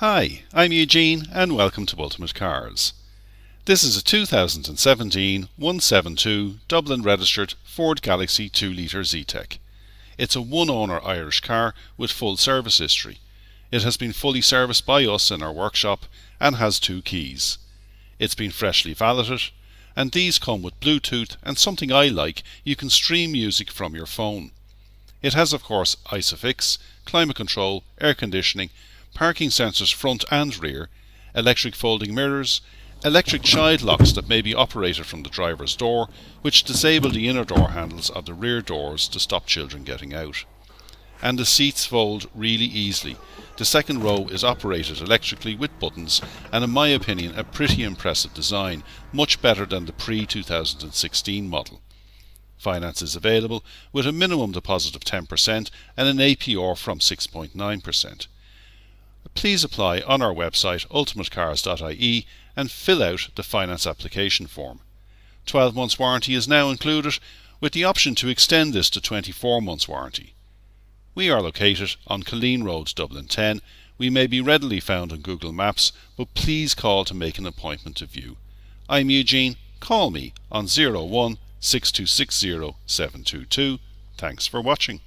Hi, I'm Eugene and welcome to Ultimate Cars. This is a 2017 172 Dublin registered Ford Galaxy 2 litre Zetec. It's a one-owner Irish car with full service history. It has been fully serviced by us in our workshop and has 2 keys. It's been freshly valeted, and these come with Bluetooth and something I like, you can stream music from your phone. It has of course Isofix, climate control, air conditioning, parking sensors front and rear, electric folding mirrors, electric child locks that may be operated from the driver's door, which disable the inner door handles of the rear doors to stop children getting out. And the seats fold really easily. The second row is operated electrically with buttons, and in my opinion a pretty impressive design, much better than the pre-2016 model. Finance is available with a minimum deposit of 10% and an APR from 6.9%. Please apply on our website ultimatecars.ie and fill out the finance application form. 12 months warranty is now included, with the option to extend this to 24 months warranty. We are located on Colleen Road, Dublin 10. We may be readily found on Google Maps, but please call to make an appointment to view. I'm Eugene. Call me on 01 6260 722. Thanks for watching.